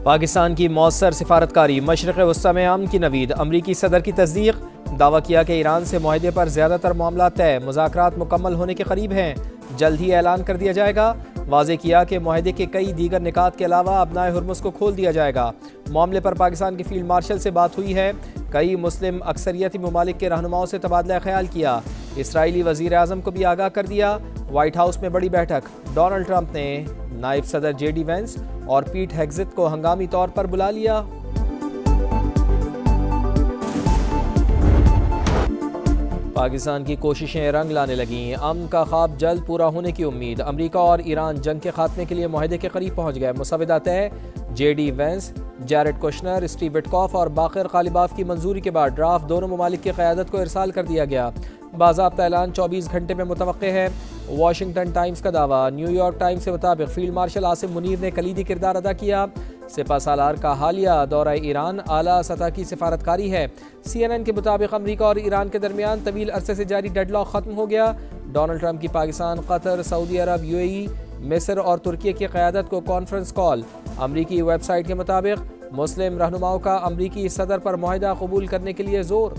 پاکستان کی مؤثر سفارتکاری مشرق وسطی میں امن کی نوید، امریکی صدر کی تصدیق، دعویٰ کیا کہ ایران سے معاہدے پر زیادہ تر معاملات طے، مذاکرات مکمل ہونے کے قریب ہیں، جلد ہی اعلان کر دیا جائے گا، واضح کیا کہ معاہدے کے کئی دیگر نکات کے علاوہ ابنائے ہرمز کو کھول دیا جائے گا۔ معاملے پر پاکستان کے فیلڈ مارشل سے بات ہوئی ہے، کئی مسلم اکثریتی ممالک کے رہنماؤں سے تبادلہ خیال کیا، اسرائیلی وزیر اعظم کو بھی آگاہ کر دیا۔ وائٹ ہاؤس میں بڑی بیٹھک، ڈونلڈ ٹرمپ نے نائب صدر JD وینس اور پیٹ ہیگزت کو ہنگامی طور پر بلا لیا۔ پاکستان کی کوششیں رنگ لانے لگیں، امن کا خواب جلد پورا ہونے کی امید، امریکہ اور ایران جنگ کے خاتمے کے لیے معاہدے کے قریب پہنچ گئے، مسودہ طے، JD وینس، جیرڈ کوشنر، اسٹیو وٹکاف اور باقر غالباف کی منظوری کے بعد ڈرافٹ دونوں ممالک کی قیادت کو ارسال کر دیا گیا۔ باضابطہ اعلان 24 گھنٹے میں متوقع ہے۔ واشنگٹن ٹائمز کا دعویٰ، نیو یارک ٹائمز کے مطابق فیلڈ مارشل عاصم منیر نے کلیدی کردار ادا کیا۔ سپہ سالار کا حالیہ دورہ ایران اعلیٰ سطح کی سفارتکاری ہے۔ CNN کے مطابق امریکہ اور ایران کے درمیان طویل عرصے سے جاری ڈیڈ لاک ختم ہو گیا۔ ڈونلڈ ٹرمپ کی پاکستان، قطر، سعودی عرب، UAE، مصر اور ترکیہ کی قیادت کو کانفرنس کال۔ امریکی ویب سائٹ کے مطابق مسلم رہنماؤں کا امریکی صدر پر معاہدہ قبول کرنے کے لیے زور۔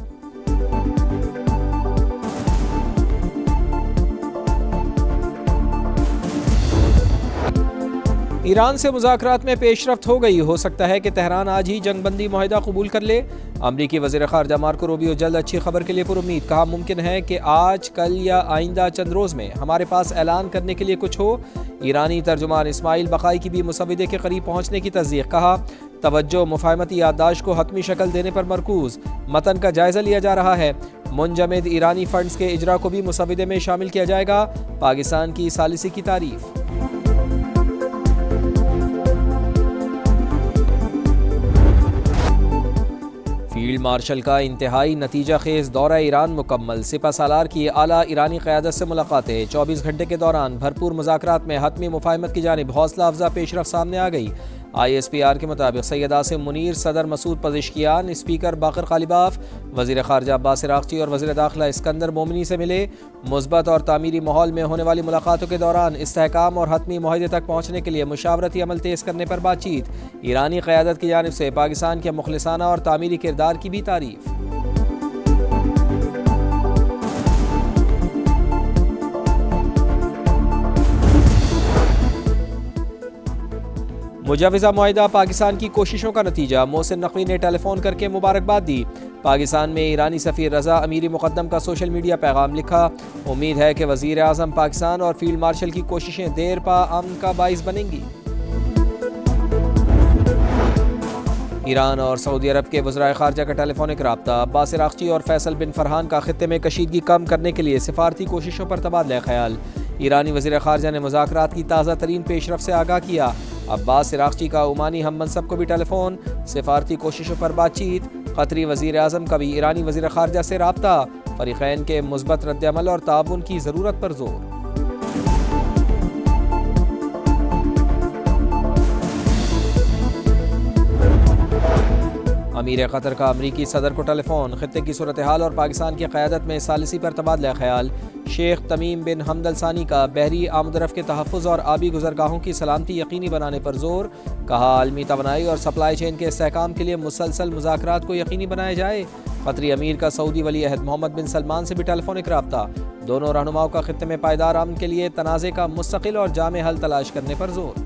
ایران سے مذاکرات میں پیش رفت ہو گئی، ہو سکتا ہے کہ تہران آج ہی جنگ بندی معاہدہ قبول کر لے۔ امریکی وزیر خارجہ مارکو روبیو جلد اچھی خبر کے لیے پرامید، کہا ممکن ہے کہ آج، کل یا آئندہ چند روز میں ہمارے پاس اعلان کرنے کے لیے کچھ ہو۔ ایرانی ترجمان اسماعیل بقائی کی بھی مسودے کے قریب پہنچنے کی تصدیق، کہا توجہ مفاہمتی یادداشت کو حتمی شکل دینے پر مرکوز، متن کا جائزہ لیا جا رہا ہے، منجمد ایرانی فنڈز کے اجرا کو بھی مسودے میں شامل کیا جائے گا۔ پاکستان کی ثالثی کی تعریف۔ فیلڈ مارشل کا انتہائی نتیجہ خیز دورہ ایران مکمل، سپہ سالار کی اعلیٰ ایرانی قیادت سے ملاقاتیں، 24 گھنٹے کے دوران بھرپور مذاکرات میں حتمی مفاہمت کی جانب حوصلہ افزا پیش رفت سامنے آ گئی۔ ISPR کے مطابق سید عاصم منیر، صدر مسعود پزشکیان، اسپیکر باقر غالباف، وزیر خارجہ عباس عراقچی اور وزیر داخلہ اسکندر مومنی سے ملے۔ مثبت اور تعمیری ماحول میں ہونے والی ملاقاتوں کے دوران استحکام اور حتمی معاہدے تک پہنچنے کے لیے مشاورتی عمل تیز کرنے پر بات چیت، ایرانی قیادت کی جانب سے پاکستان کے مخلصانہ اور تعمیری کردار کی بھی تعریف۔ مجوزہ معاہدہ پاکستان کی کوششوں کا نتیجہ، محسن نقوی نے ٹیلی فون کر کے مبارکباد دی۔ پاکستان میں ایرانی سفیر رضا امیری مقدم کا سوشل میڈیا پیغام لکھا، امید ہے کہ وزیر اعظم پاکستان اور فیلڈ مارشل کی کوششیں دیر پا امن کا باعث بنیں گی۔ ایران اور سعودی عرب کے وزرائے خارجہ کا ٹیلی فونک رابطہ، عباس عراقچی اور فیصل بن فرحان کا خطے میں کشیدگی کم کرنے کے لیے سفارتی کوششوں پر تبادلہ خیال۔ ایرانی وزیر خارجہ نے مذاکرات کی تازہ ترین پیش رفت سے آگاہ کیا۔ عباس عراقچی کا عمانی ہم منصب کو بھی ٹیلی فون، سفارتی کوششوں پر بات چیت۔ قطری وزیر اعظم کا بھی ایرانی وزیر خارجہ سے رابطہ، فریقین کے مثبت رد عمل اور تعاون کی ضرورت پر زور۔ امیر قطر کا امریکی صدر کو ٹیلی فون، خطے کی صورتحال اور پاکستان کی قیادت میں ثالثی پر تبادلہ خیال۔ شیخ تمیم بن حمد الثانی کا بحری آمد و رفت کے تحفظ اور آبی گزرگاہوں کی سلامتی یقینی بنانے پر زور، کہا عالمی توانائی اور سپلائی چین کے استحکام کے لیے مسلسل مذاکرات کو یقینی بنایا جائے۔ قطری امیر کا سعودی ولی عہد محمد بن سلمان سے بھی ٹیلی فونک رابطہ، دونوں رہنماؤں کا خطے میں پائیدار امن کے لیے تنازع کا مستقل اور جامع حل تلاش کرنے پر زور۔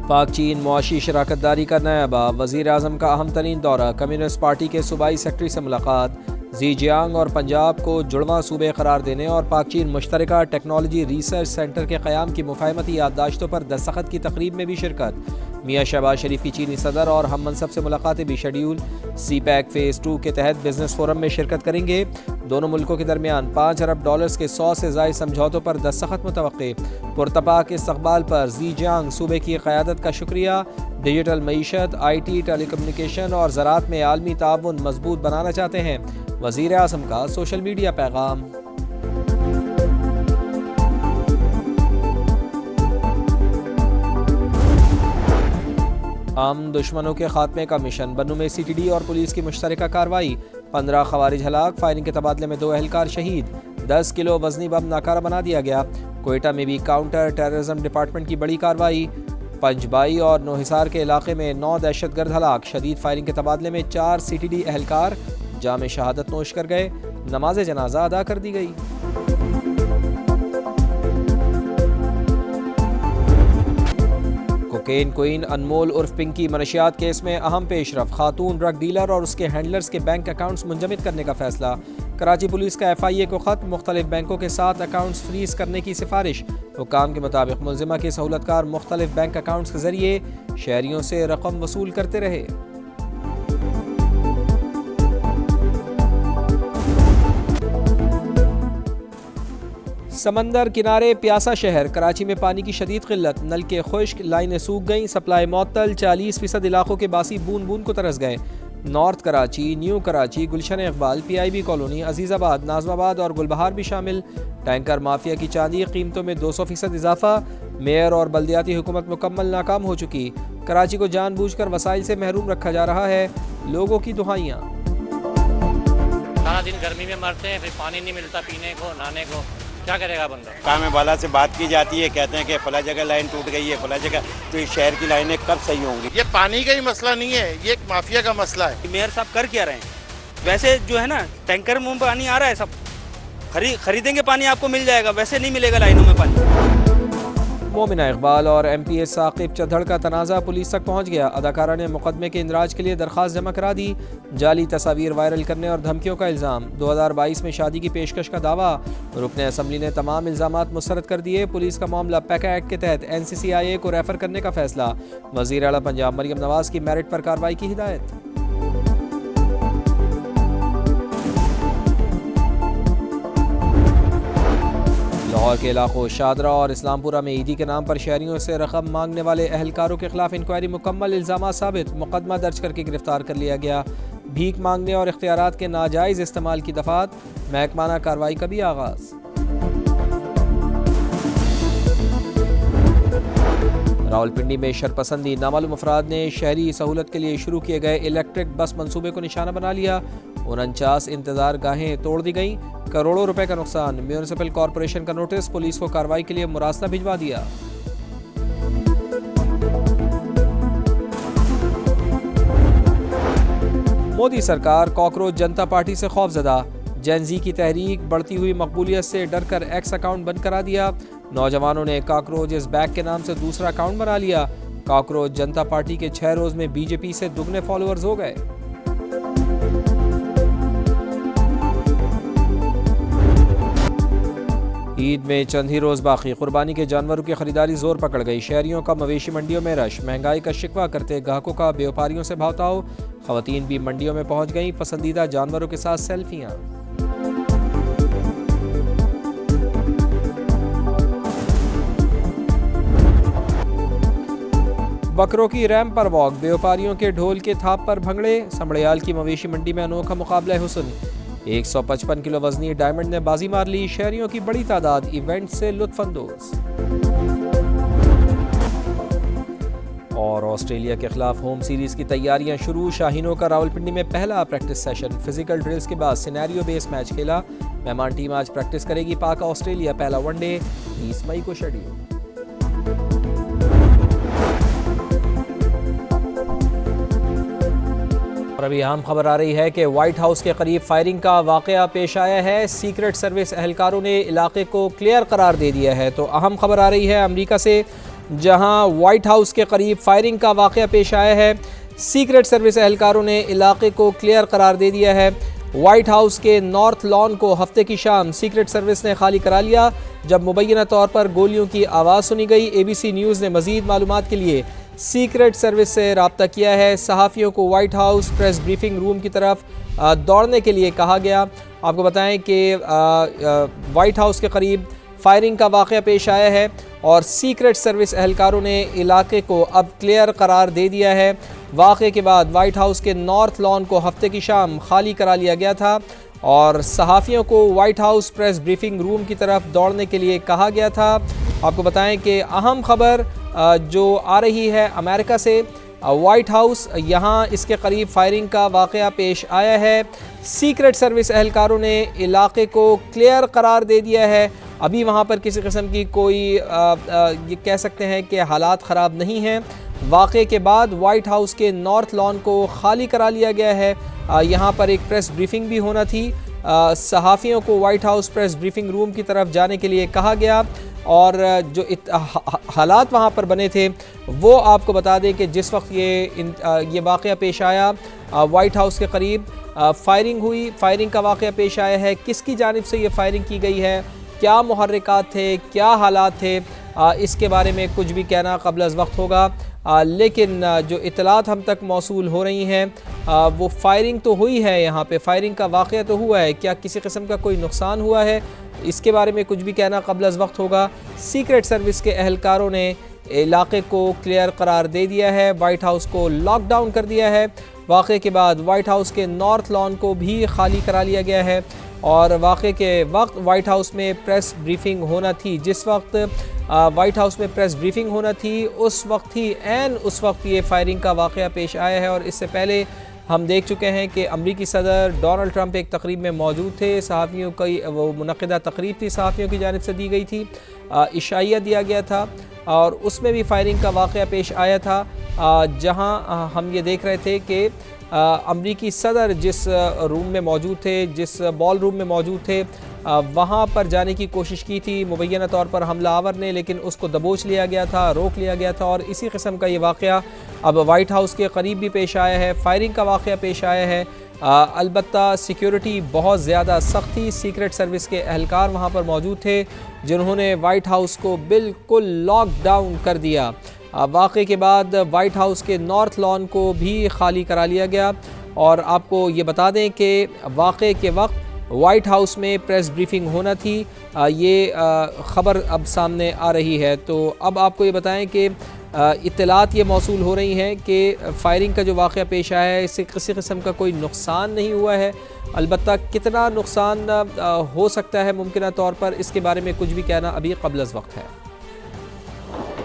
پاک چین معاشی شراکت داری کا نیا باب، وزیر اعظم کا اہم ترین دورہ، کمیونسٹ پارٹی کے صوبائی سیکرٹری سے ملاقات، زیجیانگ اور پنجاب کو جڑواں صوبے قرار دینے اور پاک چین مشترکہ ٹیکنالوجی ریسرچ سینٹر کے قیام کی مفاہمتی یادداشتوں پر دستخط کی تقریب میں بھی شرکت۔ میاں شہباز شریف کی چینی صدر اور ہم منصب سے ملاقاتیں بھی شیڈیول۔ CPEC فیز 2 کے تحت بزنس فورم میں شرکت کریں گے۔ دونوں ملکوں کے درمیان $5 ارب کے 100 سے زائد سمجھوتوں پر دستخط متوقع۔ پرتپاک استقبال پر زی جیانگ صوبے کی قیادت کا شکریہ۔ ڈیجیٹل معیشت، IT، ٹیلی کمیونیکیشن اور زراعت میں عالمی تعاون مضبوط بنانا چاہتے ہیں، وزیر اعظم کا سوشل میڈیا پیغام۔ دشمنوں کے خاتمے کا مشن، بنوں میں CTD اور پولیس کی مشترکہ کارروائی، 15 خوارج ہلاک، فائرنگ کے تبادلے میں 2 اہلکار شہید۔ 10 کلو وزنی بم ناکارہ بنا دیا گیا۔ کوئٹہ میں بھی کاؤنٹر ٹیررزم ڈپارٹمنٹ کی بڑی کارروائی۔ پنجبائی اور نوحصار کے علاقے میں 9 دہشت گرد ہلاک۔ شدید فائرنگ کے تبادلے میں 4 CTD اہلکار جام شہادت نوش کر گئے۔ نماز جنازہ ادا کر دی گئی۔ کوکین کوئین انمول عرف پنکی منشیات کیس میں اہم پیش رفت۔ خاتون ڈرگ ڈیلر اور اس کے ہینڈلرز کے بینک اکاؤنٹس منجمد کرنے کا فیصلہ۔ کراچی پولیس کا FIA کو خط، مختلف بینکوں کے ساتھ اکاؤنٹس فریز کرنے کی سفارش۔ حکام کے مطابق ملزمہ کے سہولتکار مختلف بینک اکاؤنٹس کے ذریعے شہریوں سے رقم وصول کرتے رہے۔ سمندر کنارے پیاسا شہر، کراچی میں پانی کی شدید قلت، نلکے خشک، لائنیں سوکھ گئیں، سپلائی معطل، 40% علاقوں کے باسی بون بون کو ترس گئے۔ North Karachi, new Karachi, Gulshan Iqbal, PIB colony, عزیز آباد، ناظم آباد اور گلبہار بھی شامل۔ ٹینکر مافیا کی چاندی، قیمتوں میں 200% اضافہ۔ میئر اور بلدیاتی حکومت مکمل ناکام ہو چکی۔ کراچی کو جان بوجھ کر وسائل سے محروم رکھا جا رہا ہے، لوگوں کی دہائیاں۔ سارا دن گرمی میں مرتے ہیں، پھر پانی نہیں ملتا پینے کو، نہانے کو، کیا کرے گا بندہ؟ کام والا سے بات کی جاتی ہے، کہتے ہیں کہ فلاں جگہ لائن ٹوٹ گئی ہے، فلاں جگہ، تو یہ شہر کی لائنیں کب صحیح ہوں گی؟ یہ پانی کا ہی مسئلہ نہیں ہے، یہ ایک مافیا کا مسئلہ ہے۔ میئر صاحب کر کیا رہے ہیں؟ ویسے جو ہے نا ٹینکر میں پانی آ رہا ہے، سب خریدیں گے پانی آپ کو مل جائے گا، ویسے نہیں ملے گا لائنوں میں پانی۔ مومنہ اقبال اور MPA ثاقب چدھڑ کا تنازع پولیس تک پہنچ گیا۔ اداکارہ نے مقدمے کے اندراج کے لیے درخواست جمع کرا دی۔ جعلی تصاویر وائرل کرنے اور دھمکیوں کا الزام۔ 2022 میں شادی کی پیشکش کا دعویٰ۔ رکن اسمبلی نے تمام الزامات مسترد کر دیے۔ پولیس کا معاملہ پیکا ایکٹ کے تحت NCCIA کو ریفر کرنے کا فیصلہ۔ وزیر اعلیٰ پنجاب مریم نواز کی میرٹ پر کارروائی کی ہدایت۔ لاہور کے علاقوں شادرہ اور اسلام پورہ میں عیدی کے نام پر شہریوں سے رقم مانگنے والے اہلکاروں کے خلاف انکوائری مکمل، الزامات ثابت، مقدمہ درج کر کے گرفتار کر لیا گیا۔ بھیک مانگنے اور اختیارات کے ناجائز استعمال کی دفعات، محکمانہ کارروائی کا بھی آغاز۔ راولپنڈی میں شرپسندی، نامعلوم افراد نے شہری سہولت کے لیے شروع کیے گئے الیکٹرک بس منصوبے کو نشانہ بنا لیا۔ 49 انتظار گاہیں توڑ دی گئیں، کروڑوں روپے کا نقصان۔ میونسپل کارپوریشن کا نوٹس، پولیس کو کارروائی کے لیے مراسلہ بھجوا دیا۔ مودی سرکار کاکروچ جنتا پارٹی سے خوفزدہ۔ جین زی کی تحریک بڑھتی ہوئی مقبولیت سے ڈر کر ایکس اکاؤنٹ بند کرا دیا۔ نوجوانوں نے کاکروچ از بیک کے نام سے دوسرا اکاؤنٹ بنا لیا۔ کاکروچ جنتا پارٹی کے 6 روز میں BJP سے دگنے فالوورز ہو گئے۔ عید میں چند ہی روز باقی، قربانی کے جانوروں کی خریداری زور پکڑ گئی۔ شہریوں کا مویشی منڈیوں میں رش، مہنگائی کا شکوہ کرتے گاہکوں کا بیوپاریوں سے بھاؤتاؤ۔ خواتین بھی منڈیوں میں پہنچ گئیں، پسندیدہ جانوروں کے ساتھ سیلفیاں۔ بکروں کی ریمپ پر واک، بیوپاریوں کے ڈھول کے تھاپ پر بھنگڑے۔ سمڑیال کی مویشی منڈی میں انوکھا مقابلہ حسن، 155 کلو وزنی ڈائمنڈ نے بازی مار لی۔ شہریوں کی بڑی تعداد ایونٹ سے لطف اندوز۔ اور آسٹریلیا کے خلاف ہوم سیریز کی تیاریاں شروع، شاہینوں کا راولپنڈی میں پہلا پریکٹس سیشن، فزیکل ڈرلز کے بعد سینیریو بیس میچ کھیلا۔ مہمان ٹیم آج پریکٹس کرے گی۔ پاک آسٹریلیا پہلا ون ڈے 20 مئی کو شیڈول۔ اور ابھی اہم خبر آ رہی ہے کہ وائٹ ہاؤس کے قریب فائرنگ کا واقعہ پیش آیا ہے۔ سیکرٹ سروس اہلکاروں نے علاقے کو کلیئر قرار دے دیا ہے۔ تو اہم خبر آ رہی ہے امریکہ سے، جہاں وائٹ ہاؤس کے قریب فائرنگ کا واقعہ پیش آیا ہے۔ سیکرٹ سروس اہلکاروں نے علاقے کو کلیئر قرار دے دیا ہے۔ وائٹ ہاؤس کے نارتھ لان کو ہفتے کی شام سیکرٹ سروس نے خالی کرا لیا جب مبینہ طور پر گولیوں کی آواز سنی گئی۔ ABC نیوز نے مزید معلومات کے لیے سیکرٹ سروس سے رابطہ کیا ہے۔ صحافیوں کو وائٹ ہاؤس پریس بریفنگ روم کی طرف دوڑنے کے لیے کہا گیا۔ آپ کو بتائیں کہ وائٹ ہاؤس کے قریب فائرنگ کا واقعہ پیش آیا ہے اور سیکرٹ سروس اہلکاروں نے علاقے کو اب کلیئر قرار دے دیا ہے۔ واقعے کے بعد وائٹ ہاؤس کے نارتھ لان کو ہفتے کی شام خالی کرا لیا گیا تھا اور صحافیوں کو وائٹ ہاؤس پریس بریفنگ روم کی طرف دوڑنے کے لیے کہا گیا تھا۔ آپ کو بتائیں کہ اہم خبر جو آ رہی ہے امریکہ سے وائٹ ہاؤس یہاں اس کے قریب فائرنگ کا واقعہ پیش آیا ہے۔ سیکرٹ سروس اہلکاروں نے علاقے کو کلیئر قرار دے دیا ہے۔ ابھی وہاں پر کسی قسم کی کوئی یہ کہہ سکتے ہیں کہ حالات خراب نہیں ہیں۔ واقعے کے بعد وائٹ ہاؤس کے نارتھ لان کو خالی کرا لیا گیا ہے۔ یہاں پر ایک پریس بریفنگ بھی ہونا تھی۔ صحافیوں کو وائٹ ہاؤس پریس بریفنگ روم کی طرف جانے کے لیے کہا گیا، اور جو حالات وہاں پر بنے تھے وہ آپ کو بتا دیں کہ جس وقت یہ واقعہ پیش آیا، وائٹ ہاؤس کے قریب فائرنگ ہوئی۔ فائرنگ کا واقعہ پیش آیا ہے۔ کس کی جانب سے یہ فائرنگ کی گئی ہے، کیا محرکات تھے، کیا حالات تھے، اس کے بارے میں کچھ بھی کہنا قبل از وقت ہوگا، لیکن جو اطلاعات ہم تک موصول ہو رہی ہیں وہ فائرنگ تو ہوئی ہے، یہاں پہ فائرنگ کا واقعہ تو ہوا ہے۔ کیا کسی قسم کا کوئی نقصان ہوا ہے، اس کے بارے میں کچھ بھی کہنا قبل از وقت ہوگا۔ سیکرٹ سروس کے اہلکاروں نے علاقے کو کلیئر قرار دے دیا ہے، وائٹ ہاؤس کو لاک ڈاؤن کر دیا ہے۔ واقعے کے بعد وائٹ ہاؤس کے نارتھ لان کو بھی خالی کرا لیا گیا ہے، اور واقعے کے وقت وائٹ ہاؤس میں پریس بریفنگ ہونا تھی۔ جس وقت وائٹ ہاؤس میں پریس بریفنگ ہونا تھی اس وقت ہی اس وقت یہ فائرنگ کا واقعہ پیش آیا ہے۔ اور اس سے پہلے ہم دیکھ چکے ہیں کہ امریکی صدر ڈونلڈ ٹرمپ ایک تقریب میں موجود تھے۔ صحافیوں کی وہ منعقدہ تقریب تھی، صحافیوں کی جانب سے دی گئی تھی، عشائیہ دیا گیا تھا، اور اس میں بھی فائرنگ کا واقعہ پیش آیا تھا، جہاں ہم یہ دیکھ رہے تھے کہ امریکی صدر جس روم میں موجود تھے، جس بال روم میں موجود تھے، وہاں پر جانے کی کوشش کی تھی مبینہ طور پر حملہ آور نے، لیکن اس کو دبوچ لیا گیا تھا، روک لیا گیا تھا، اور اسی قسم کا یہ واقعہ اب وائٹ ہاؤس کے قریب بھی پیش آیا ہے۔ فائرنگ کا واقعہ پیش آیا ہے۔ البتہ سیکیورٹی بہت زیادہ سخت تھی۔ سیکرٹ سروس کے اہلکار وہاں پر موجود تھے جنہوں نے وائٹ ہاؤس کو بالکل لاک ڈاؤن کر دیا۔ واقعے کے بعد وائٹ ہاؤس کے نارتھ لان کو بھی خالی کرا لیا گیا، اور آپ کو یہ بتا دیں کہ واقعے کے وقت وائٹ ہاؤس میں پریس بریفنگ ہونا تھی۔ یہ خبر اب سامنے آ رہی ہے، تو اب آپ کو یہ بتائیں کہ اطلاعات یہ موصول ہو رہی ہیں کہ فائرنگ کا جو واقعہ پیش آیا ہے اس سے کسی قسم کا کوئی نقصان نہیں ہوا ہے۔ البتہ کتنا نقصان ہو سکتا ہے ممکنہ طور پر، اس کے بارے میں کچھ بھی کہنا ابھی قبل از وقت ہے۔